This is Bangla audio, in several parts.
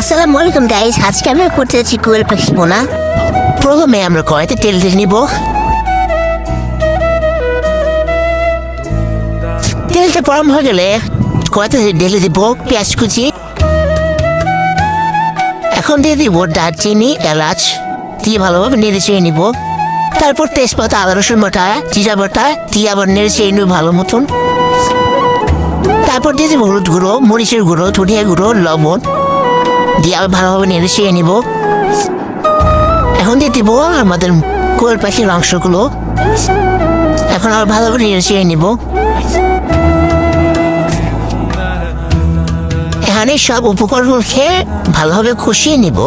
আসসালামু আলাইকুম গাইস, আজকে আমি করতে যাচ্ছি কোয়েল পাখি বোনা। প্রথমে আমরা কড়াইতে তেল দিয়ে নিব। তেলটা গরম হয়ে গেলে কড়াইতে ঢেলে দিব পেঁয়াজ কুচি। এখন দিয়ে দিব দারচিনি, এলাচ দিয়ে ভালোভাবে নেড়ে চেয়ে নিব। তারপর তেজপাতা, আদা রসুন বাটা, জিরা বাটা দিয়ে আবার নেড়ে চেয়ে নিব ভালো মতন। তারপর দিয়ে দিব হলুদ গুঁড়ো, মরিচের গুঁড়ো, ধনিয়া গুঁড়ো, লবণ দিয়ে আবার ভালোভাবে নেড়ে চেয়ে নিব। এখন দিয়ে দিব আমাদের কোয়েল পাখির মাংসগুলো। এখন আবার ভালোভাবে নেড়ে চেয়ে নিব। এখানে সব উপকরণ খেয়ে ভালোভাবে কষিয়ে নিব।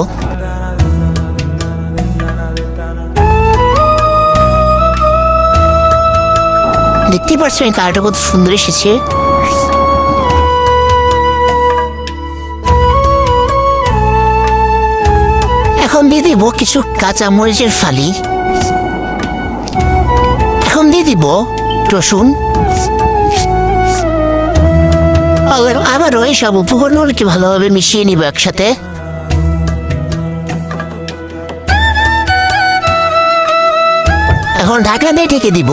দেখতে পাচ্ছেন কালারটা কত সুন্দর এসেছে। এখন দিয়ে দিব কিছু কাঁচা মরিচের ফালি। এখন দিয়ে দিব রসুন। আবারও এই সব উপকরণগুলোকে ভালোভাবে মিশিয়ে নিব একসাথে। এখন ঢাকনা দিয়ে ঢেকে দিব।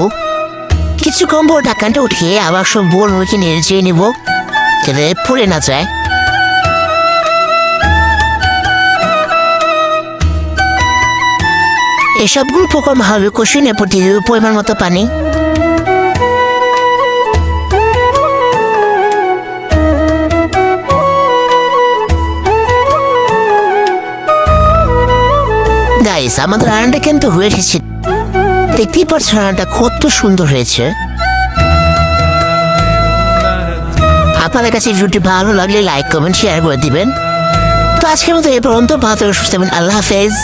কিছু কম বড় ঢাকনাটা উঠিয়ে আবার সব বোলগুলোকে নেড়ে চেয়ে নিব যাতে পুড়ে না যায়। এসবগুলো উপকরণ ভালোভাবে কষিয়ে নেব, দিয়ে দেব পরিমাণ মতো পানি। গাইস, আমাদের রান্নাটা কিন্তু হয়ে এসেছে। দেখতেই পাচ্ছেন রান্নাটা কত সুন্দর হয়েছে। আপনাদের কাছে ভিডিওটি ভালো লাগলে লাইক, কমেন্ট, শেয়ার করে দিবেন। তো আজকের মতো এই পর্যন্ত। ভালো থাকবেন, সুস্থ থাকবেন। আল্লাহ হাফেজ।